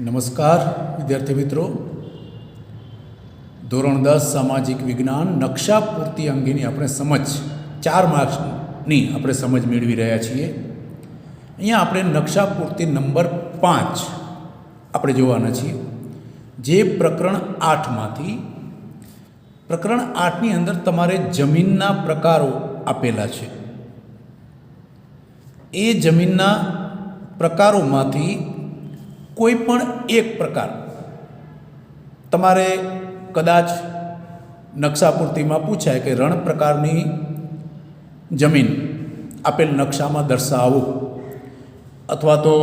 નમસ્કાર વિદ્યાર્થી મિત્રો, ધોરણ 10 સામાજિક વિજ્ઞાન નકશા પૂર્તિ અંગેની આપણે સમજ 4 માર્ક્સની આપણે સમજ મેળવી રહ્યા છીએ. અહીંયા આપણે નકશા પૂર્તિ નંબર 5 આપણે જોવાના છીએ, જે પ્રકરણ 8માંથી પ્રકરણ 8ની અંદર તમારે જમીનના પ્રકારો આપેલા છે. એ જમીનના પ્રકારોમાંથી કોઈ પણ એક પ્રકાર તમારે કદાચ નકશા પૂર્તિમાં પૂછાય કે રણ પ્રકારની જમીન આપેલ નકશામાં દર્શાવો, અથવા તો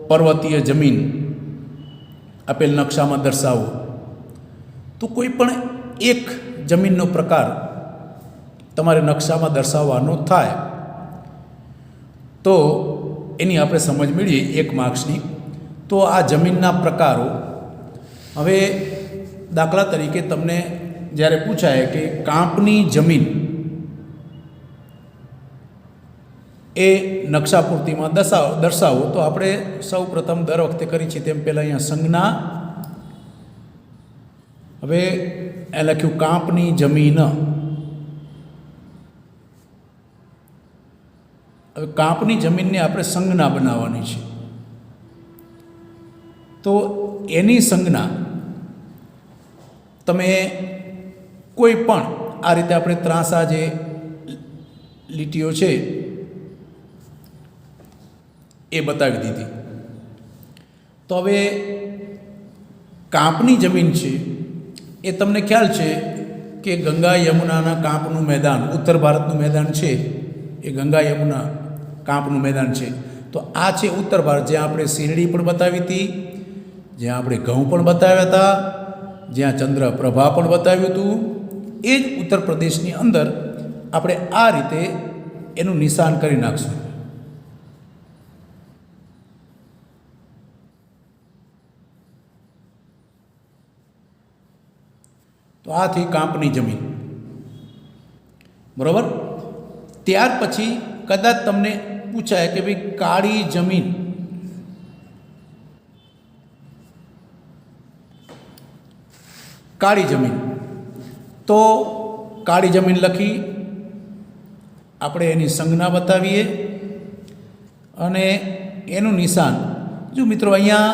પર્વતીય જમીન આપેલ નકશામાં દર્શાવો, તો કોઈ પણ એક જમીનનો પ્રકાર તમારે નકશામાં દર્શાવવાનો થાય તો એની આપણે સમજ મેળવીએ 1 માર્ક્સની. તો આ જમીનના પ્રકારો, હવે દાખલા તરીકે તમને જ્યારે પૂછાય કે કાંપની જમીન એ નકશા પૂર્તિમાં દર્શાવો, તો આપણે સૌ પ્રથમ દર વખતે કરી છે તેમ પહેલાં અહીંયા સંજ્ઞા, હવે એ લખ્યું કાંપની જમીન. હવે કાંપની જમીનને આપણે સંજ્ઞા બનાવવાની છે, તો એની સંજ્ઞા તમે કોઈ પણ આ રીતે આપણે ત્રાંસા જે લીટીઓ છે એ બતાવી દીધી. તો હવે કાંપની જમીન છે એ તમને ખ્યાલ છે કે ગંગા યમુનાના કાંપનું મેદાન, ઉત્તર ભારતનું મેદાન છે એ ગંગા યમુના કાંપનું મેદાન છે. તો આ છે ઉત્તર ભારત, જ્યાં આપણે શેરડી પણ બતાવી હતી, જ્યાં આપણે ઘઉં પણ બતાવ્યા હતા, જ્યાં ચંદ્રપ્રભા પણ બતાવ્યું હતું. એ જ ઉત્તર પ્રદેશની અંદર આપણે આ રીતે એનું નિશાન કરી નાખશું. તો આ થઈ કાંપની જમીન, બરાબર. ત્યાર પછી કદાચ તમને પૂછાય કે ભાઈ કાળી જમીન, કાળી જમીન, તો કાળી જમીન લખી આપણે એની સંજ્ઞા બતાવીએ અને એનું નિશાન. જો મિત્રો, અહીંયા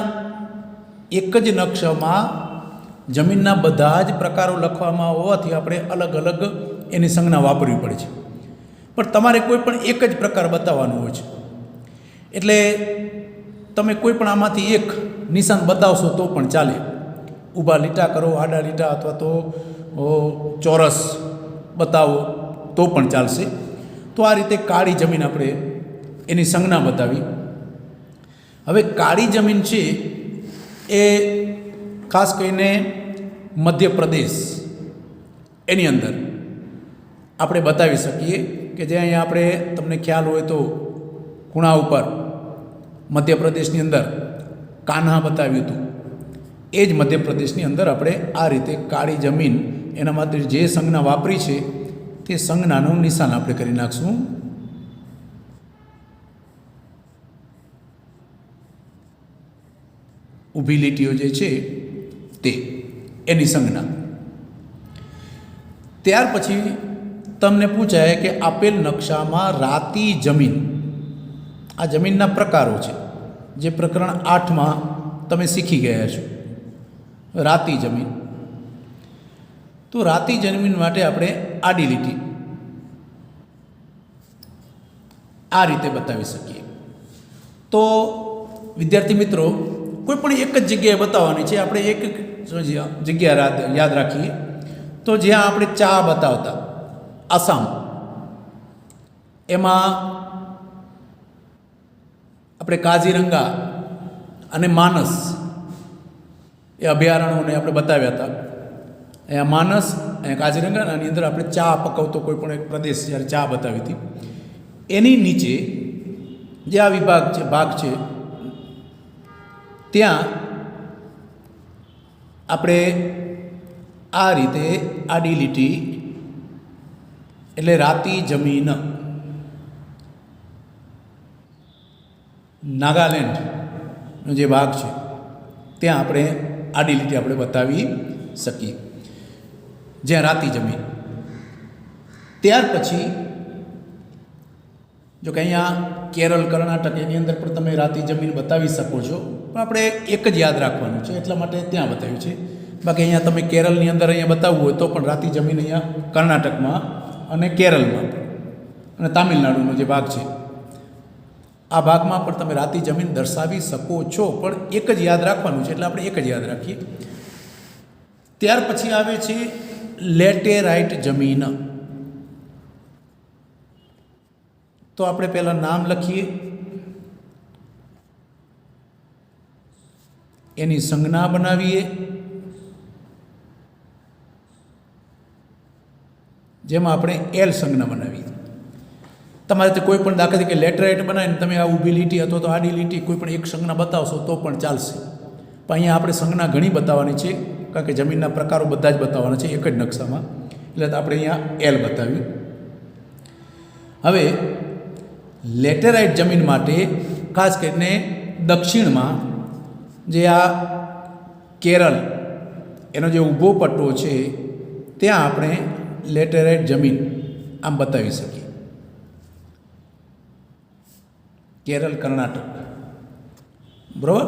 એક જ નકશામાં જમીનના બધા જ પ્રકારો લખવામાં હોવાથી આપણે અલગ અલગ એની સંજ્ઞા વાપરવી પડે છે, પણ તમારે કોઈ પણ એક જ પ્રકાર બતાવવાનો હોય છે. એટલે તમે કોઈ પણ આમાંથી એક નિશાન બતાવશો તો પણ ચાલે. ઊભા લીટા કરો, આડા લીટા, અથવા તો ચોરસ બતાવો તો પણ ચાલશે. તો આ રીતે કાળી જમીન આપણે એની સંજ્ઞા બતાવી. હવે કાળી જમીન છે એ ખાસ કરીને મધ્યપ્રદેશ એની અંદર આપણે બતાવી શકીએ કે જે અહીંયા આપણે તમને ખ્યાલ હોય તો ખૂણા ઉપર મધ્યપ્રદેશની અંદર કાન્હા બતાવ્યું હતું. એ જ મધ્યપ્રદેશની અંદર આપણે આ રીતે કાળી જમીન, એના માટે જે સંજ્ઞા વાપરી છે તે સંજ્ઞાનું નિશાન આપણે કરી નાખશું. ઊભી લીટીઓ જે છે તે એની સંજ્ઞા. ત્યાર પછી તમને પૂછાય કે આપેલ નકશામાં રાતી જમીન, આ જમીનના પ્રકારો છે જે પ્રકરણ 8માં તમે શીખી ગયા છો. રાતી જમીન, તો રાતી જમીન માટે આપણે આડી લીટી આ રીતે બતાવી શકીએ. તો વિદ્યાર્થી મિત્રો, કોઈ પણ એક જ જગ્યાએ બતાવવાની છે. આપણે એક જગ્યા યાદ રાખીએ. તો જ્યાં આપણે ચા બતાવતા આસામ, એમાં આપણે કાઝીરંગા અને માનસ એ અભયારણ્યોને આપણે બતાવ્યા હતા. અહીંયા માનસ, અહીંયા કાઝીરંગા, આની અંદર આપણે ચા પકવતો કોઈ પણ એક પ્રદેશ જ્યારે ચા બતાવી હતી. એની નીચે જે આ ભાગ છે ત્યાં આપણે આ રીતે આડી લીટી, એટલે રાતી જમીન, નાગાલેન્ડનો જે ભાગ છે ત્યાં આપણે આડી લીટી આપણે બતાવી શકીએ, જ્યાં રાતી જમીન. ત્યાર પછી જો કે અહીંયા કેરળ, કર્ણાટક એની અંદર પણ તમે રાતી જમીન બતાવી શકો છો, પણ આપણે એક જ યાદ રાખવાનું છે એટલા માટે ત્યાં બતાવ્યું છે. બાકી અહીંયા તમે કેરળની અંદર અહીંયા બતાવવું હોય તો પણ રાતી જમીન અહીંયા કર્ણાટકમાં અને કેરળમાં અને તામિલનાડુનો જે ભાગ છે આ ભાગમાં પણ તમે રાતી જમીન દર્શાવી શકો છો, પણ એક જ યાદ રાખવાનું છે એટલે આપણે એક જ યાદ રાખીએ. ત્યાર પછી આવે છે લેટેરાઇટ જમીન. તો આપણે પહેલાં નામ લખીએ, એની સંજ્ઞા બનાવીએ, જેમાં આપણે એલ સંજ્ઞા બનાવીએ. તમારે તે કોઈ પણ દાખલા તરીકે લેટરાઇટ બનાવીને તમે આ ઊભી લીટી અથવા તો આડી લીટી કોઈ પણ એક સંજ્ઞા બતાવશો તો પણ ચાલશે, પણ અહીંયા આપણે સંજ્ઞા ઘણી બતાવવાની છે કારણ કે જમીનના પ્રકારો બધા જ બતાવવાના છે એક જ નકશામાં, એટલે આપણે અહીંયા એલ બતાવ્યું. હવે લેટેરાઇટ જમીન માટે ખાસ કરીને દક્ષિણમાં જે આ કેરળ એનો જે ઊભો પટ્ટો છે ત્યાં આપણે લેટેરાઇટ જમીન આમ બતાવી શકીએ. કેરળ, કર્ણાટક, બરાબર.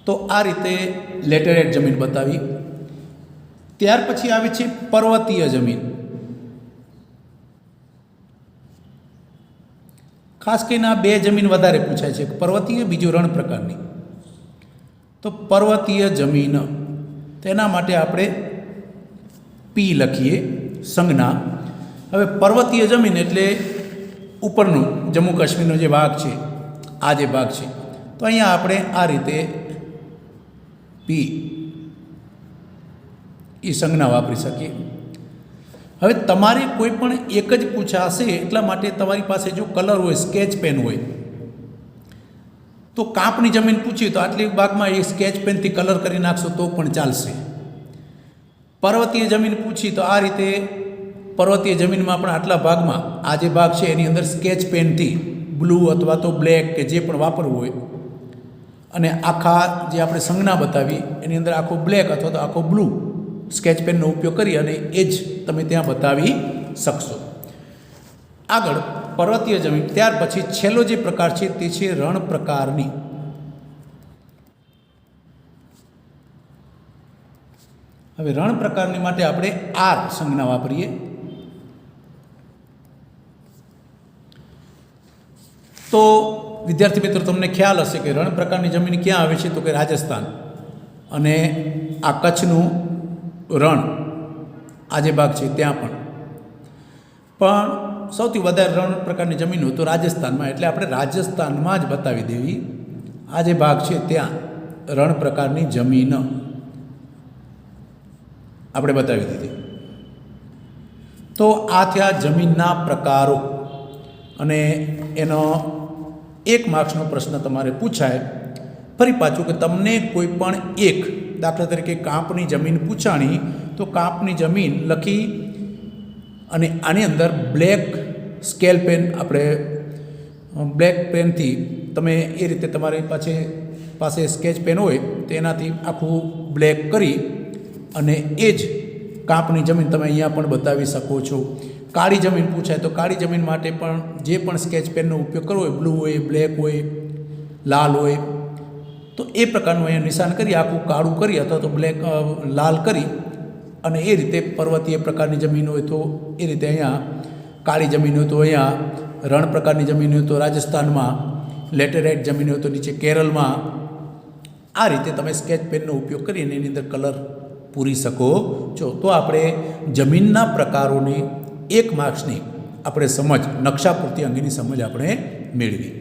તો આ રીતે લેટેરાઇટ જમીન બતાવી. ત્યાર પછી આવે છે પર્વતીય જમીન. ખાસ કરીને આ બે જમીન વધારે પૂછાય છે, પર્વતીય, બીજું રણ પ્રકારની. તો પર્વતીય જમીન તેના માટે આપણે પી લખીએ સંજ્ઞા. હવે પર્વતીય જમીન એટલે ઉપરનું જમ્મુ કાશ્મીરનો જે ભાગ છે, આ જે ભાગ છે, તો અહીંયા આપણે આ રીતે પી એ સંજ્ઞા વાપરી શકીએ. હવે તમારે કોઈ પણ એક જ પૂછાશે એટલા માટે તમારી પાસે જો કલર હોય, સ્કેચ પેન હોય, તો કાપની જમીન પૂછી તો આટલી ભાગમાં એ સ્કેચ પેનથી કલર કરી નાખશો તો પણ ચાલશે. પર્વતીય જમીન પૂછી તો આ રીતે પર્વતીય જમીનમાં પણ આટલા ભાગમાં આ જે ભાગ છે એની અંદર સ્કેચ પેનથી બ્લુ અથવા તો બ્લેક કે જે પણ વાપરવું હોય, અને આખા જે આપણે સંજ્ઞા બતાવી એની અંદર આખો બ્લેક અથવા તો આખો બ્લુ સ્કેચ પેનનો ઉપયોગ કરી અને એ જ તમે ત્યાં બતાવી શકશો. આગળ પર્વતીય જમીન. ત્યાર પછી છેલ્લો જે પ્રકાર છે તે છે રણ પ્રકારની. હવે રણ પ્રકારની માટે આપણે આર સંજ્ઞા વાપરીએ. તો વિદ્યાર્થી મિત્રો તમને ખ્યાલ હશે કે રણ પ્રકારની જમીન ક્યાં આવે છે, તો કે રાજસ્થાન અને આ કચ્છનું રણ આ જે ભાગ છે ત્યાં પણ સૌથી વધારે રણ પ્રકારની જમીન હોય તો રાજસ્થાનમાં, એટલે આપણે રાજસ્થાનમાં જ બતાવી દેવી. આ જે ભાગ છે ત્યાં રણ પ્રકારની જમીન આપણે બતાવી દીધી. તો આ થયા જમીનના પ્રકારો, અને એનો 1 માર્ક્સનો પ્રશ્ન તમારે પૂછાય. ફરી પાછું કે તમને કોઈ પણ એક દાખલા તરીકે કાંપની જમીન પૂછાણી તો કાંપની જમીન લખી અને આની અંદર બ્લેક સ્કેલ પેન, આપણે બ્લેક પેનથી તમે એ રીતે તમારી પાસે સ્કેચ પેન હોય તો એનાથી આખું બ્લેક કરી અને એ જ કાંપની જમીન તમે અહીંયા પણ બતાવી શકો છો. કાળી જમીન પૂછાય તો કાળી જમીન માટે પણ જે પણ સ્કેચ પેનનો ઉપયોગ કરવો હોય, બ્લુ હોય, બ્લેક હોય, લાલ હોય, તો એ પ્રકારનું અહીંયા નિશાન કરી આખું કાળું કરી અથવા તો બ્લેક લાલ કરી અને એ રીતે પર્વતીય પ્રકારની જમીન હોય તો એ રીતે અહીંયા કાળી જમીન હોય તો અહીંયા રણ પ્રકારની જમીન હોય તો રાજસ્થાનમાં, લેટેરાઇટ જમીન હોય તો નીચે કેરળમાં. આ રીતે તમે સ્કેચ પેનનો ઉપયોગ કરીને એની અંદર કલર પૂરી શકો છો. તો આપણે જમીનના પ્રકારોની 1 માર્ક્સની આપણે સમજ, નકશા પૂર્તિ અંગેની સમજ આપણે મેળવી.